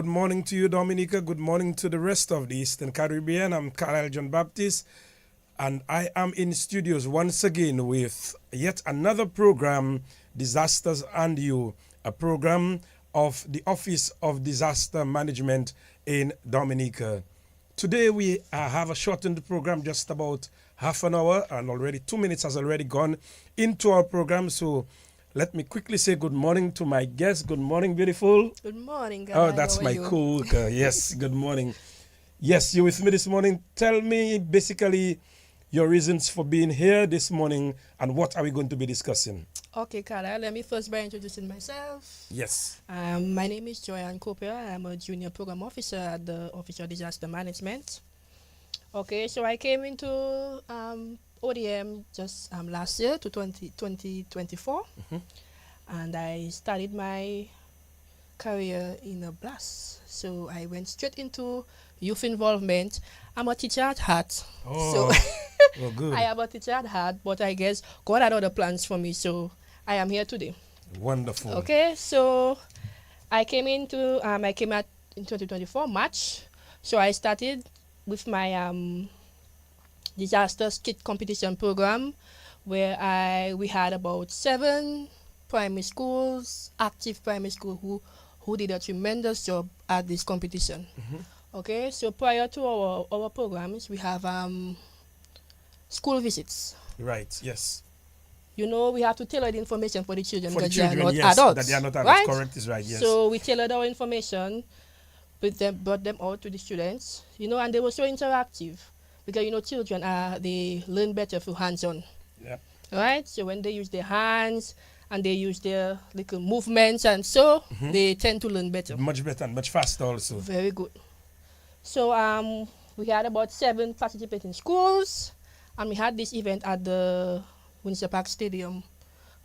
morning to you, Dominica. Good morning to the rest of the Eastern Caribbean. I'm Carlisle JnoBaptiste, and I am in studios once again with yet another program, Disasters and You, a program of the Office of Disaster Management in Dominica. Today we have a shortened program, just about half an hour, and already 2 minutes has already gone into our program. So let me quickly say good morning to my guest. Good morning, beautiful. Good morning, guys. Oh, that's How are my you? co-worker. Yes, good morning. Yes, you with me this morning. Tell me basically your reasons for being here this morning and what are we going to be discussing? Okay, Carlisle, let me first by introducing myself. Yes. My name is Joanne Cooper. I'm a junior program officer at the Office of Disaster Management. Okay, so I came into ODM just last year to 2024, and I started my career in a blast. So I went straight into youth involvement. I'm a teacher at heart. Oh, So well, good. I am a teacher at heart, but I guess God had other plans for me, so I am here today. Wonderful. Okay, so I came in 2024 March. So I started with my disaster skit competition program, where we had about 7 primary schools, active primary school, who did a tremendous job at this competition. Okay, so prior to our programs, we have school visits. Right, yes. You know, we have to tailor the information for the children For the because they are children, not yes, adults. that they are not adults. Right? Correct is right, yes. So we tailored our information, brought them out to the students, and they were so interactive because, children they learn better through hands-on. Yep. Right? So when they use their hands and they use their little movements and so, they tend to learn better. Much better and much faster also. Very good. So we had about 7 participating schools, and we had this event at the Windsor Park Stadium,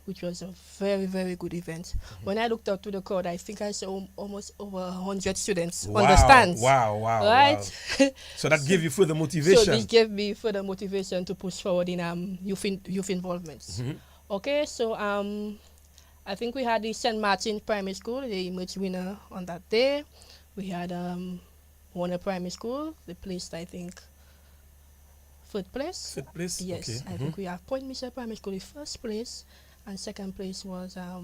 which was a very, very good event. When I looked out to the crowd, I think I saw almost over 100 students on the stands. Wow, Right? wow. So that gave you further motivation. So this gave me further motivation to push forward in youth involvements. Okay, so I think we had the St. Martin Primary School, the emerged winner on that day. We had Warner Primary School, they placed, I think, 3rd place. 3rd place? Yes, Okay. I think we have Point Michel Primary School in 1st place, and 2nd place was I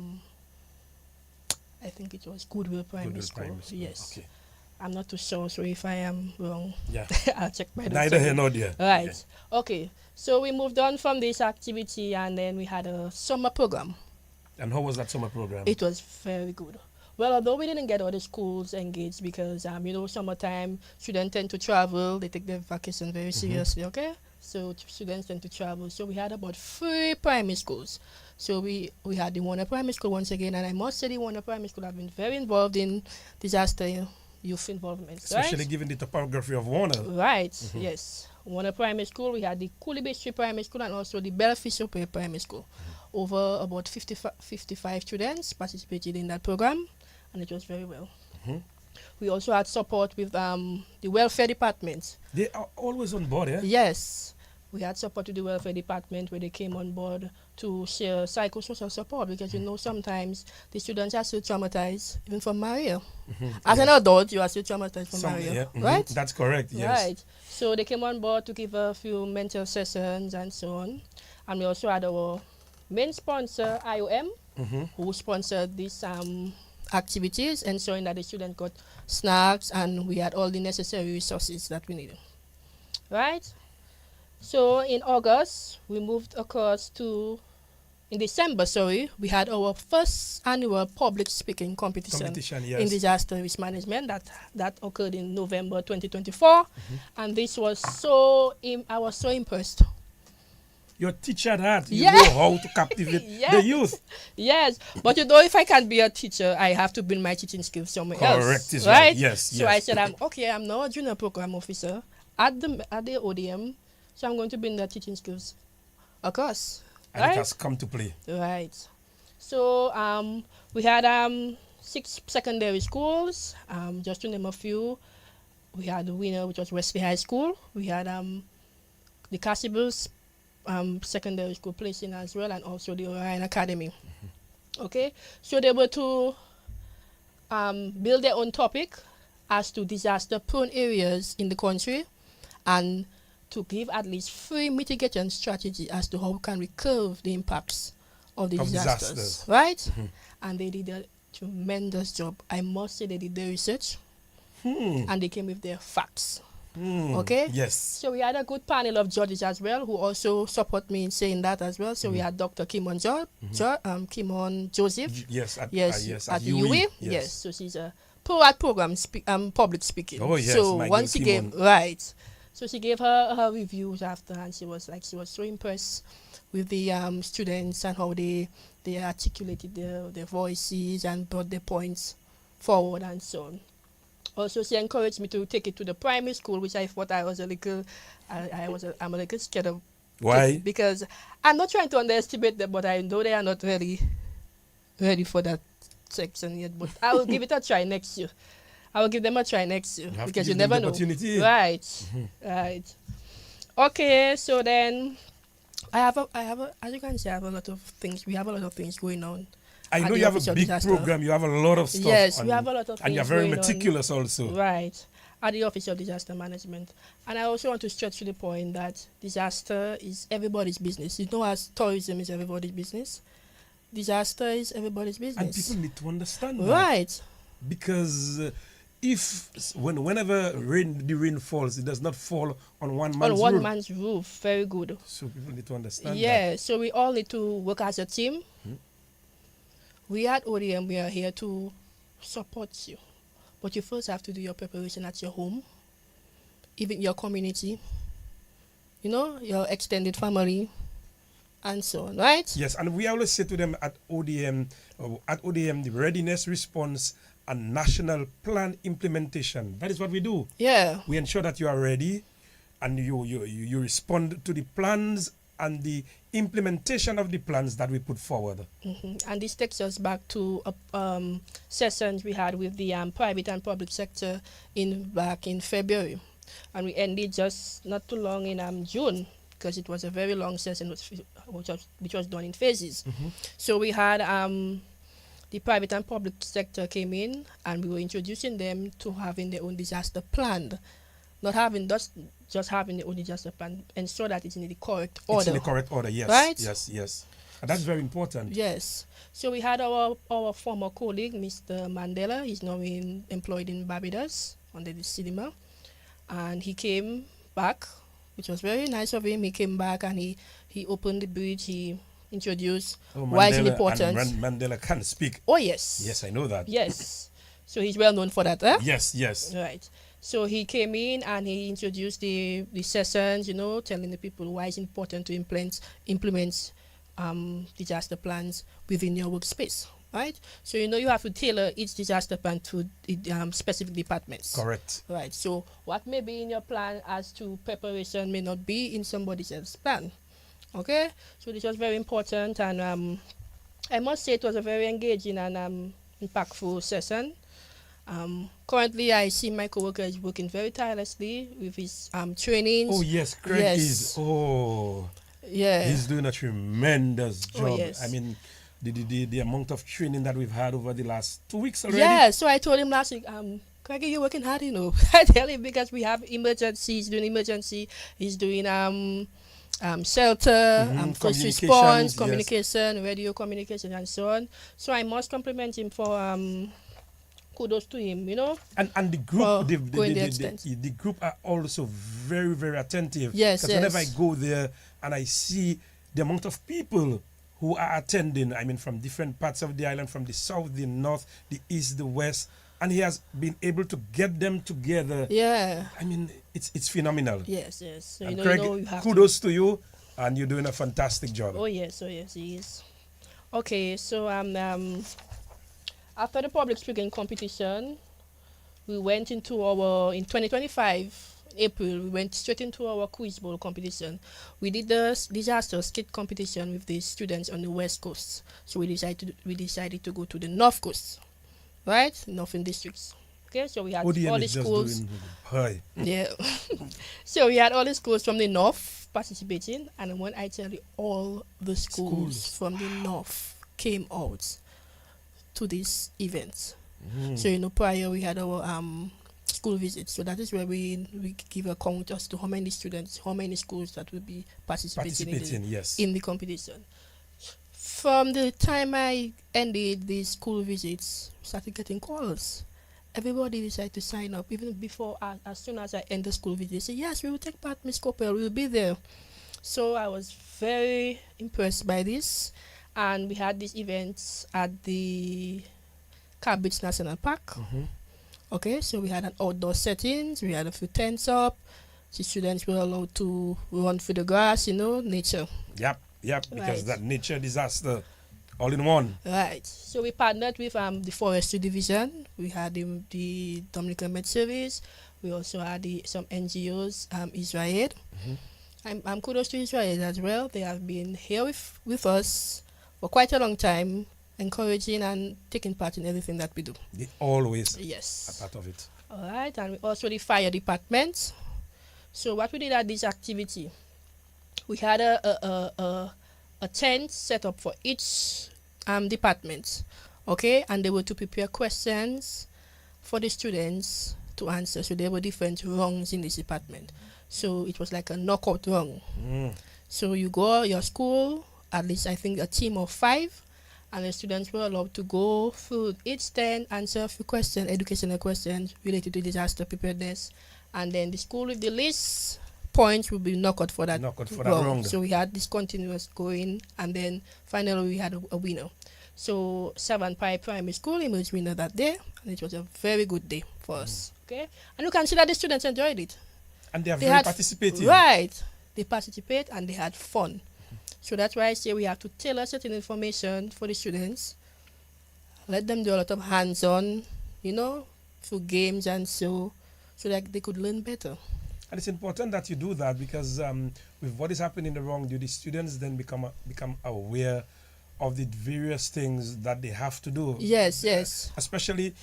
think it was Goodwill Primary School. Yes. Okay. I'm not too sure, so if I am wrong, Yeah. I'll check my Neither here nor there. Right. Okay. So we moved on from this activity, and then we had a summer program. And how was that summer program? It was very good. Well, although we didn't get all the schools engaged because, summertime, students tend to travel. They take their vacation very seriously, okay? So students tend to travel. So we had about 3 primary schools. So we had the Warner Primary School once again, and I must say the Warner Primary School have been very involved in disaster youth involvement. Especially right? given the topography of Warner. Right, yes. Warner Primary School, we had the Cooley Street Primary School and also the Belfish Primary School. Over about 55 students participated in that program, and it was very well. We also had support with the welfare department. They are always on board, yeah? Yes, we had support with the welfare department where they came on board to share psychosocial support because sometimes the students are still traumatized even from Maria. As an adult, you are still traumatized from Maria, right? That's correct, yes. Right. So they came on board to give a few mental sessions and so on. And we also had our main sponsor, IOM, who sponsored these activities, ensuring that the students got snacks and we had all the necessary resources that we needed. Right? So in August, we moved across in December, we had our first annual public speaking competition Yes. in disaster risk management that occurred in November 2024. And this was I was so impressed. Your teacher had, you Yeah. know how to captivate the youth. Yes, but if I can't be a teacher, I have to build my teaching skills somewhere else. Correct is right. Yes, So I said, I'm now a junior program officer at the ODM, so I'm going to build the teaching skills across. And it has come to play. Right. So we had 6 secondary schools, just to name a few. We had the winner, which was Wesley High School. We had the Cassibles secondary school placing as well, and also the Orion Academy. Okay, so they were to build their own topic as to disaster-prone areas in the country, and to give at least 3 mitigation strategies as to how we can curb the impacts of the disasters. Right? And they did a tremendous job. I must say they did their research, and they came with their facts. Okay? Yes. So we had a good panel of judges as well who also support me in saying that as well. So we had Dr. Kimon Joseph. Yes, at UWI. Yes. So she's a pro at public speaking. Oh yes. So my once girl she gave Kimon. so she gave her reviews after, and she was so impressed with the students and how they articulated their voices and brought their points forward and so on. Also, she encouraged me to take it to the primary school, which I thought I was a little, I'm a little scared of. Why? Because I'm not trying to underestimate them, but I know they are not really ready for that section yet. But I will give it a try next year. I will give them a try next year because you never know. Right, right. Okay, so then I have as you can see, I have a lot of things. We have a lot of things going on. I know you have a big program. You have a lot of stuff. Yes, we have a lot of things. And you're very meticulous also. Right. At the Office of Disaster Management. And I also want to stretch to the point that disaster is everybody's business. You know, as tourism is everybody's business, disaster is everybody's business. And people need to understand that. Right. Because whenever the rain falls, it does not fall on one man's roof. On one man's roof. Very good. So people need to understand that. Yeah, so we all need to work as a team. We at ODM, we are here to support you. But you first have to do your preparation at your home, even your community, your extended family, and so on, right? Yes, and we always say to them at ODM, the readiness, response, and national plan implementation. That is what we do. Yeah. We ensure that you are ready, and you respond to the plans and the implementation of the plans that we put forward. And this takes us back to sessions we had with the private and public sector back in February. And we ended just not too long in June, because it was a very long session which was done in phases. So we had the private and public sector came in, and we were introducing them to having their own disaster plan. Not having just having the own disaster plan, ensure that it's in the correct order. It's in the correct order, yes. Right? Yes. And that's very important. Yes. So we had our former colleague, Mr. Mandela. He's now employed in Barbados under the cinema. And he came back, which was very nice of him. He came back and he opened the bridge. He introduced why it's important. And Mandela can speak. Oh, yes. Yes, I know that. Yes. So he's well known for that, huh? Yes. Right. So he came in and he introduced the sessions, telling the people why it's important to implement disaster plans within your workspace, right? So you have to tailor each disaster plan to specific departments. Correct. Right. So what may be in your plan as to preparation may not be in somebody else's plan. Okay. So this was very important, and I must say it was a very engaging and impactful session. Currently, I see my coworker is working very tirelessly with his trainings. Oh yes, Craig is. Oh, yeah, he's doing a tremendous job. Oh, yes. I mean, the amount of training that we've had over the last 2 weeks already. Yeah, so I told him last week, Craig, you're working hard, I tell him, because we have emergency. He's doing emergency. He's doing shelter, first response, communication, radio communication, and so on. So I must compliment him for kudos to him, And the group, the group are also very, very attentive. Yes, because whenever I go there and I see the amount of people who are attending, I mean, from different parts of the island, from the south, the north, the east, the west, and he has been able to get them together. Yeah. I mean, it's phenomenal. Yes. So and Craig, you have kudos to you, and you're doing a fantastic job. Oh yes, he is. Okay, so after the public speaking competition, we went into in 2025, April, we went straight into our quiz bowl competition. We did the disaster skit competition with the students on the west coast. So we decided to go to the north coast, right? Northern districts. Okay, so we had ODM all the schools. Yeah. So we had all the schools from the north participating, and when I tell you, all the schools from the north came out to this event. So prior we had our school visits. So that is where we give a count as to how many students, how many schools that will be participating yes. in the competition. From the time I ended the school visits, started getting calls. Everybody decided to sign up. Even before, as soon as I end the school visit, they say, yes, we will take part, Miss Coppell, we will be there. So I was very impressed by this. And we had these events at the Carlisle National Park. Okay, so we had an outdoor settings, we had a few tents up. The students were allowed to run through the grass, nature. Yep, because Right. that nature disaster all in one. Right. So we partnered with the Forestry Division. We had the Dominican Med Service. We also had some NGOs, Israel. I'm kudos to Israel as well. They have been here with us for quite a long time, encouraging and taking part in everything that we do. They always Yes. a part of it. All right, and we also the fire department. So what we did at this activity, we had a tent set up for each department, okay, and they were to prepare questions for the students to answer. So there were different rungs in this department. So it was like a knockout rung. So you go your school, at least I think a team of 5, and the students were allowed to go through each tent, answer a few questions, educational questions related to disaster preparedness, and then the school with the least points will be knocked out for that round. So we had this continuous going, and then finally we had a winner. So Savant Primary School emerged winner that day, and it was a very good day for us. Okay, and you can see that the students enjoyed it. And they are very participative. Right, they participate and they had fun. So that's why I say we have to tailor certain information for the students. Let them do a lot of hands-on, through games and so that they could learn better. And it's important that you do that because with what is happening around you, the students then become aware of the various things that they have to do. Yes, yes. Especially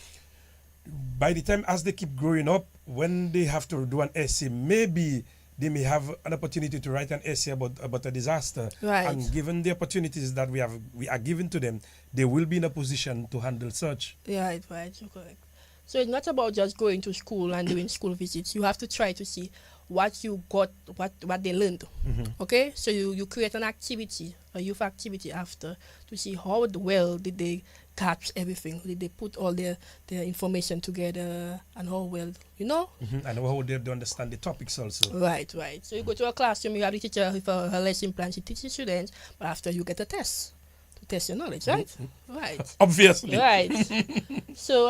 by the time as they keep growing up, when they have to do an essay, maybe they may have an opportunity to write an essay about a disaster. Right. And given the opportunities that we are given to them, they will be in a position to handle such. Right, you're correct. So it's not about just going to school and doing school visits. You have to try to see what you got, what they learned. Okay? So you create an activity, a youth activity after, to see how well did they catch everything, did they put all their information together, and how well, And how they understand the topics also. Right. So you go to a classroom, you have the teacher with her lesson plan, she teaches students, but after you get a test to test your knowledge, right? Right. Obviously. Right. So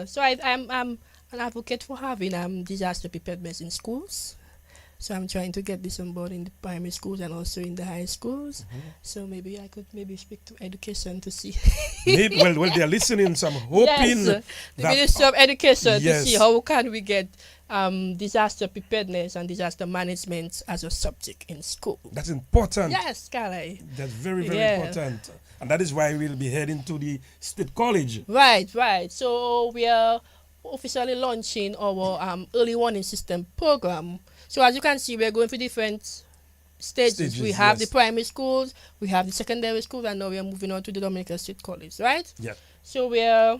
so I'm an advocate for having disaster preparedness in schools. So I'm trying to get this on board in the primary schools and also in the high schools. So maybe I could speak to education to see. well, they're listening, so I'm hoping the Ministry of Education Yes. to see how can we get disaster preparedness and disaster management as a subject in school. That's important. Yes, Carlisle. That's very, very important. And that is why we'll be heading to the State College. Right. So we are officially launching our early warning system program. So as you can see, we're going through different stages. We have the primary schools, we have the secondary schools, and now we are moving on to the Dominican State College, right? Yeah. So we are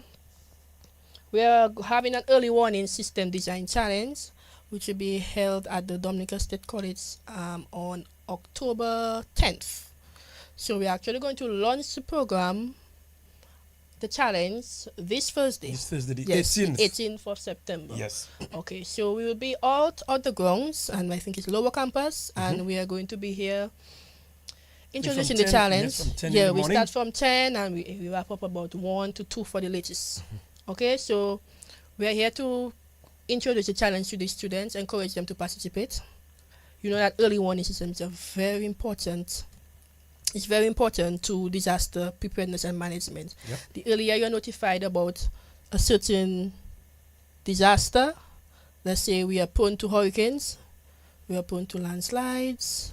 having an early warning system design challenge, which will be held at the Dominican State College on October 10th. So we're actually going to launch the program, the challenge, this Thursday. The Yes, 18th. 18th of September. Yes. Okay, so we will be out on the grounds, and I think it's lower campus, and we are going to be here introducing the challenge. Yes, from 10 in yeah, the we morning. start from 10 and we wrap up about 1 to 2 for the latest. Okay, so we are here to introduce the challenge to the students, encourage them to participate. You know that early warning system is very important. It's very important to disaster preparedness and management. Yep. The earlier you're notified about a certain disaster, let's say we are prone to hurricanes, we are prone to landslides,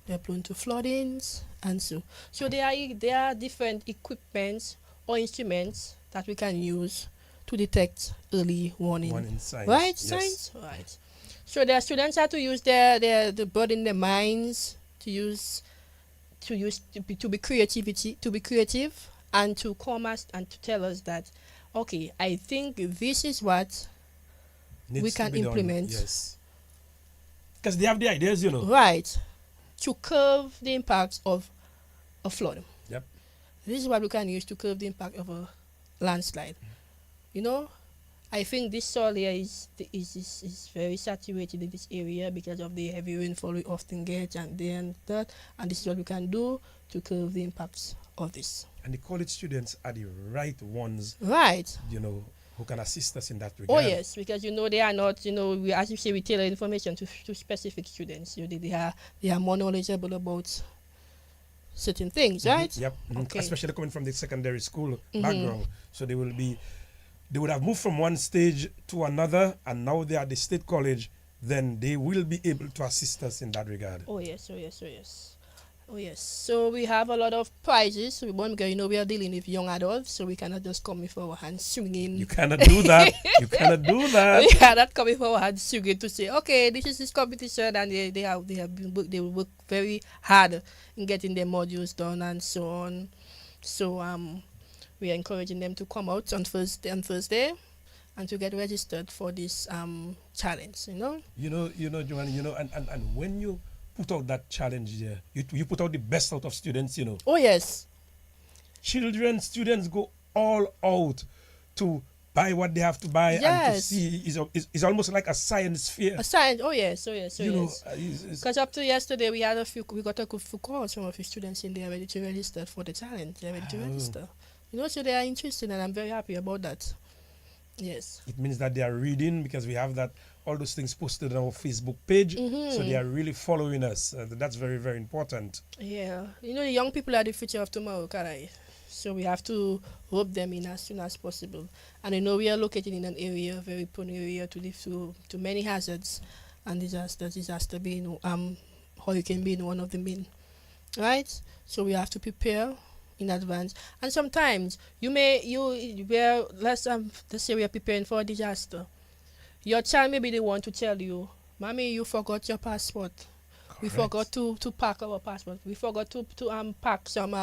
we are prone to floodings, and so there are different equipments or instruments that we can use to detect early warning. Signs. Right, Yes. signs? Right. So the students have to use their bird in their minds, to be creative and to come us and to tell us that, okay, I think this is what Needs we to can be done, implement. yes. Because they have the ideas, you know. Right. To curb the impact of a flood. Yep. This is what we can use to curb the impact of a landslide. You know, I think this soil here is very saturated in this area because of the heavy rainfall we often get and that. And this is what we can do to curb the impacts of this. And the college students are the right ones, Right. you know, who can assist us in that Oh regard. yes, because they are not, we, as you say, we tailor information to specific students. They are more knowledgeable about certain things, right? Yep. Okay. Especially coming from the secondary school background. So they would have moved from one stage to another, and now they are at the state college, then they will be able to assist us in that regard. Oh yes, oh yes, oh yes. Oh yes. So we have a lot of prizes. Because we are dealing with young adults, so we cannot just come with our hands swinging. You cannot do that. You cannot do that. We cannot come with our hands swinging to say, okay, this is this competition, and they will work very hard in getting their modules done and so on. So we are encouraging them to come out on Thursday and to get registered for this challenge. Joanne, and when you put out that challenge there, you put out the best out of students, Oh yes. Students go all out to buy what they have to buy, and to Yes. see is almost like a science fair. A science. Oh yes. Oh yes. Oh You know, yes. it's- Because up to yesterday, we got a few calls from a few students in there ready to register for the challenge. They're ready to register. So they are interested, and I'm very happy about that. Yes. it means that they are reading, because we have all those things posted on our Facebook page. So they are really following us. That's very, very important. Yeah. The young people are the future of tomorrow, Carlisle. So we have to rope them in as soon as possible. And we are located in an area, very prone area to many hazards and disasters. Disaster being hurricane being one of the main. Right? So we have to prepare in advance. And sometimes let's say we are preparing for a disaster. Your child may be the one to tell you, Mommy, you forgot your passport. We forgot to pack our passport. We forgot to pack some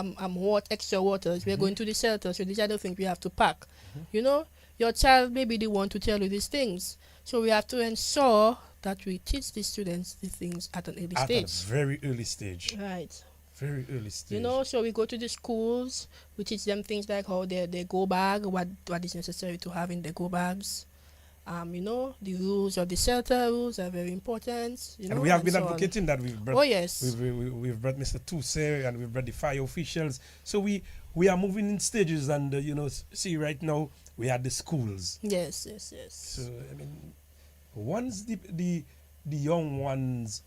extra waters. We're going to the shelter, so these are the things we have to pack. Your child may be the one to tell you these things. So we have to ensure that we teach the students the things at an early stage. At a very early stage. Right. Very early stage. So we go to the schools, we teach them things like how their go bag, what is necessary to have in their go bags. The rules of the shelter rules are very important. And we have been so advocating that. We've brought, Oh yes. we've brought Mr. Tousse, and we've brought the fire officials. So we are moving in stages, and see, right now we are at the schools. Yes. So I mean, once the young ones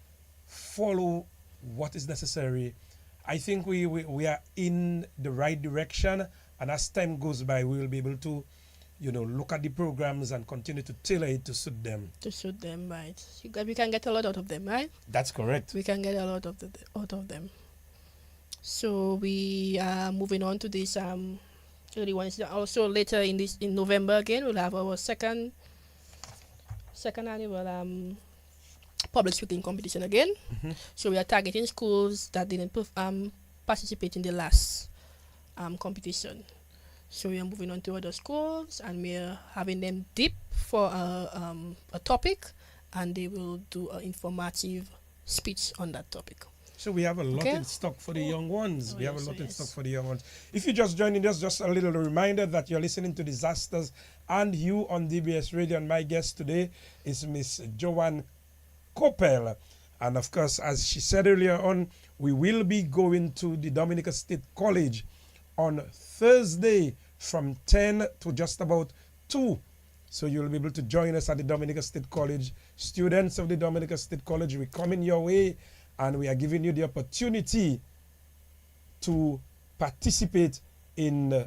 follow what is necessary, I think we are in the right direction, and as time goes by, we will be able to, look at the programs and continue to tailor it to suit them. To suit them, right? We can get a lot out of them, right? That's correct. We can get a lot out of them. So we are moving on to this early ones. Also later in November again, we'll have our second annual public speaking competition again. So we are targeting schools that didn't participate in the last competition. So we are moving on to other schools, and we are having them dip for a topic, and they will do an informative speech on that topic. So we have a lot in stock for the young ones. We have a lot in stock for the young ones. If you're just joining us, just a little reminder that you're listening to Disasters and You on DBS Radio, and my guest today is Miss Joanne Coppell. And of course, as she said earlier on, we will be going to the Dominica State College on Thursday from 10 to just about 2. So you'll be able to join us at the Dominica State College. Students of the Dominica State College, we're coming your way, and we are giving you the opportunity to participate in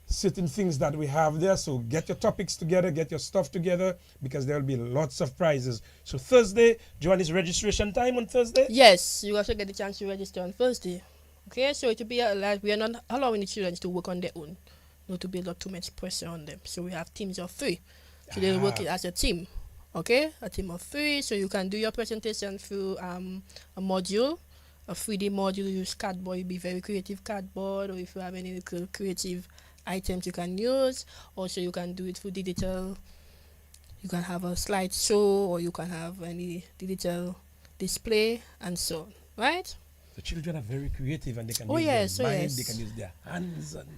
certain things that we have there. So get your topics together, get your stuff together, because there will be lots of prizes. So Thursday, Joanne, is registration time on Thursday? Yes, you also get the chance to register on Thursday. Okay, so it will be like we are not allowing the children to work on their own, not to build up too much pressure on them. So we have teams of 3. So they'll work it as a team. Okay, a team of 3. So you can do your presentation through a module, a 3D module. Use cardboard. Be very creative cardboard, or if you have any little creative items you can use. Also, you can do it through digital You can have a slideshow, or you can have any digital display, and so on. Right? The children are very creative and they can Oh use yes, oh their mind, they yes. can use their hands. And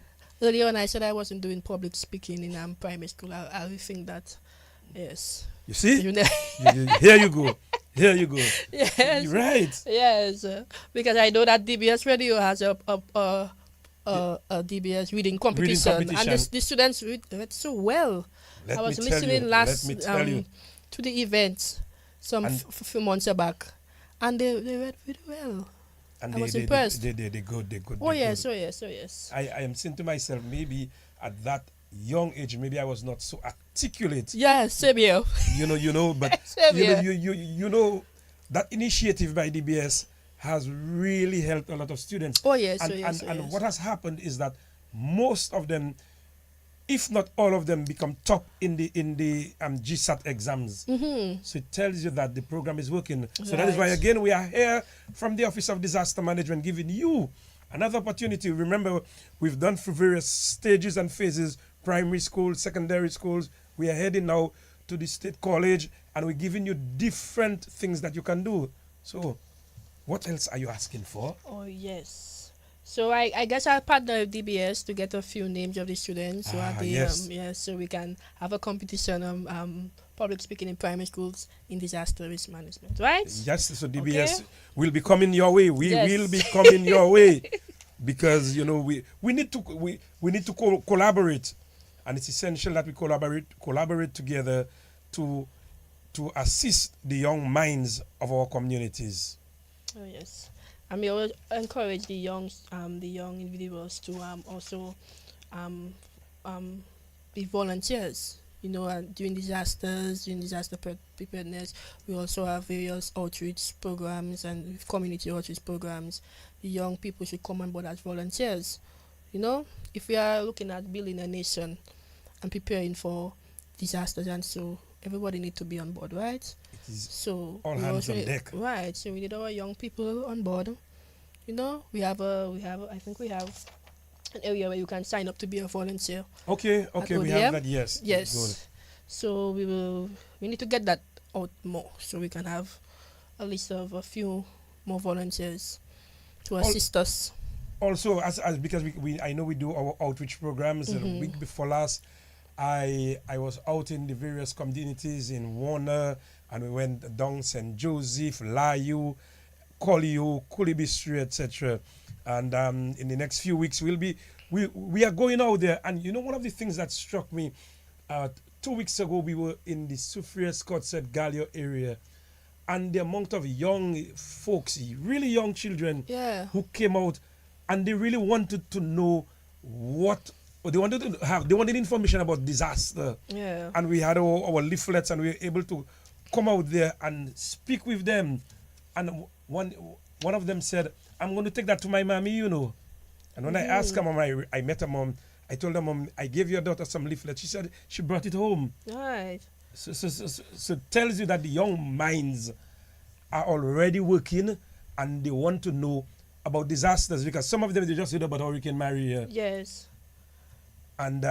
Earlier on, I said I wasn't doing public speaking in primary school. I will think that, yes. you see, You know, here you go, here you go. yes, You're right. yes. Because I know that DBS Radio has a DBS reading competition, and competition. the students read so well. Let I was me tell listening you. last Let me tell you. to the event some And- few months back, and they read really well. And I was impressed. They good, they good. Oh they yes, good. oh yes, oh yes. I am saying to myself, maybe at that young age, maybe I was not so articulate. Yes, same here. You know, but Same you know, here. you know, that initiative by DBS has really helped a lot of students. Oh yes, And oh yes, and oh yes. what has happened is that most of them, if not all of them, become top in the GSAT exams. So it tells you that the program is working. So that is why Right. again we are here from the Office of Disaster Management, giving you another opportunity. Remember, we've done through various stages and phases: primary school, secondary schools. We are heading now to the state college, and we're giving you different things that you can do. So, what else are you asking for? Oh yes. So I guess I'll partner with DBS to get a few names of the students. So yes. so we can have a competition public speaking in primary schools in disaster risk management, right? Yes, so DBS Okay. will be coming your way. We Yes. will be coming your way, because you know we need to collaborate, and it's essential that we collaborate together to assist the young minds of our communities. Oh yes. And we always encourage the young individuals to also be volunteers. You know, during disasters, during disaster preparedness, we also have various outreach programs and community outreach programs. The young people should come on board as volunteers. You know, if we are looking at building a nation and preparing for disasters, and so everybody need to be on board, right? It is So all we hands also on deck. right. So we need our young people on board. You know, I think we have an area where you can sign up to be a volunteer. Okay, we have ODM? that. Yes, Yes. Good. So we need to get that out more, so we can have a list of a few more volunteers to assist us. Also, as because I know we do our outreach programs. The week before last, I was out in the various communities in Warner, and we went down St. Joseph, Layu, Colio, Kulibistri, etc. And in the next few weeks, we are going out there. And you know, one of the things that struck me, 2 weeks ago, we were in the Soufriere Scots at Carlisle area, and the amount of young folks, really young children, Yeah. who came out, and they really wanted to know they wanted information about disaster. Yeah. And we had our leaflets, and we were able to come out there and speak with them. And one of them said, "I'm going to take that to my mommy, you know." And when I asked her mom, I met her mom, I told her, "Mom, I gave your daughter some leaflets." She said she brought it home. Right. So it tells you that the young minds are already working, and they want to know about disasters, because some of them, they just heard about Hurricane Maria, Yes. and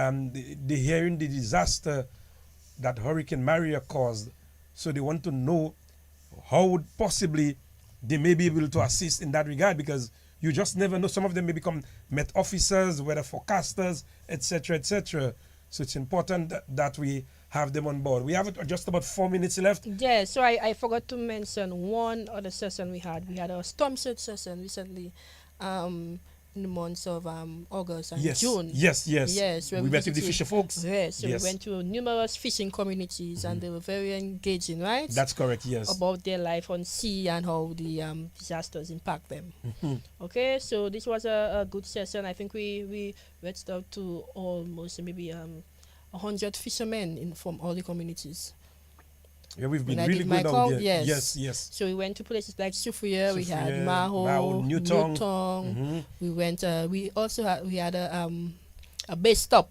they hearing the disaster that Hurricane Maria caused. So they want to know how would possibly they may be able to assist in that regard, because you just never know. Some of them may become Met officers, weather forecasters, etc., etc. So it's important that we have them on board. We have just about 4 minutes left. Yeah, so I forgot to mention one other session we had. We had a storm surge session recently, in the months of August and June. Yes. Yes, where we met with the visited- fisher folks. Yes, so Yes. we went to numerous fishing communities, and they were very engaging, right? That's correct, yes. About their life on sea and how the disasters impact them. Okay, so this was a good session. I think we reached out to almost maybe 100 fishermen from all the communities. Yeah, we've been When I really did my good out count, there. yes. Yes. So we went to places like Soufriere, we had Soufriere, Maho, Maho, Newton. Newton. We went. We also had a base stop.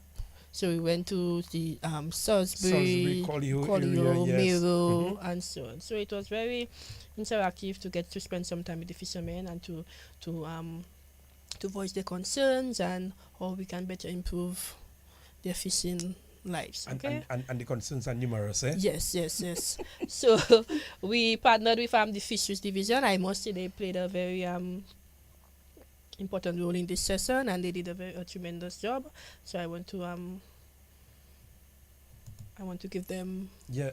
So we went to the Salisbury, Colio area, yes. Miro, and so on. So it was very interactive to get to spend some time with the fishermen and to voice their concerns and how we can better improve their fishing lives. And, Okay. and the concerns are numerous, eh? Yes, yes, yes. So we partnered with the Fisheries Division. I must say they played a very important role in this session, and they did a tremendous job. So I want to give them Yeah.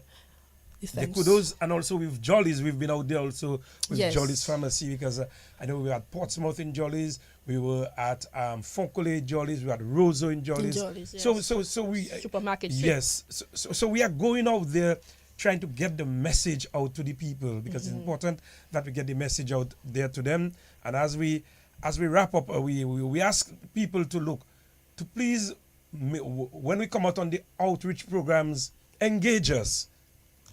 the The thanks. kudos, and also with Jolly's, we've been out there also with Yes. Jolly's Pharmacy, because I know we were at Portsmouth in Jolly's, we were at Foncolay Jolly's, we were at Roseau in Jolly's. Jolly's, So yes. so we Supermarket trip. yes, so we are going out there trying to get the message out to the people, because it's important that we get the message out there to them. And as we wrap up, we ask people to look, to please, when we come out on the outreach programs, engage us.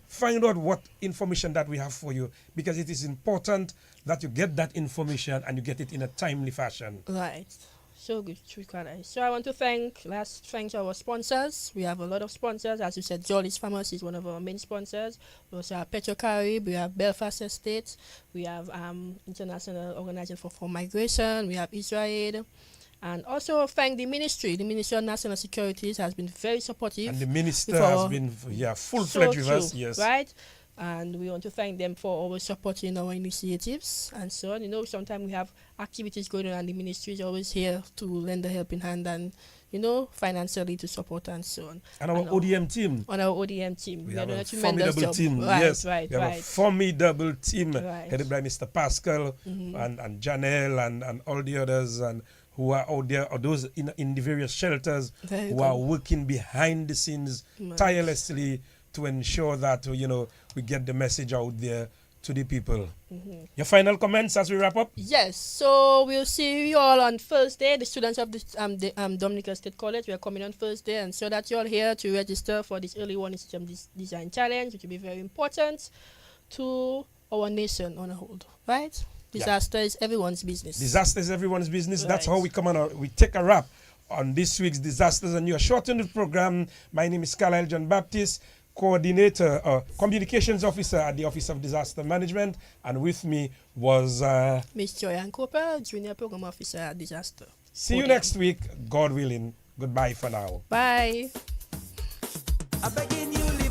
Find out what information that we have for you, because it is important that you get that information and you get it in a timely fashion. Right. So good, Chukara. So I want to thank our sponsors. We have a lot of sponsors. As you said, Jolly's Pharmacy is one of our main sponsors. We also have Petrocarib, we have Belfast Estates, we have International Organization for Migration, we have Israel. And also thank the Ministry. The Ministry of National Security has been very supportive. And the minister before- has been full-fledged with us. true, Yes. Right? And we want to thank them for always supporting our initiatives and so on. You know, sometimes we have activities going on and the ministry is always here to lend a helping hand and, you know, financially to support and so on. And our ODM team. On our ODM team. We are have doing a tremendous formidable job. team. Right, Yes. right, We have a right. formidable team Right. headed by Mr. Pascal and Janelle and all the others, and who are out there, or those in the various shelters Very who good. are working behind the scenes Right. tirelessly to ensure that, you know, we get the message out there to the people. Your final comments as we wrap up? Yes, so we'll see you all on Thursday. The students of the Dominican State College, we are coming on Thursday, and so that you're all here to register for this early warning system design challenge, which will be very important to our nation on a whole. Right? Disaster is everyone's business. Disaster is everyone's business. That's Right. how we come on. We take a wrap on this week's Disasters and You Are Shortened program. My name is Carlisle JnoBaptiste, Coordinator, Communications Officer at the Office of Disaster Management. And with me was... Miss Joyanne Cooper, Junior Program Officer at Disaster. see you next week, God willing. Goodbye for now. Bye. I begging you.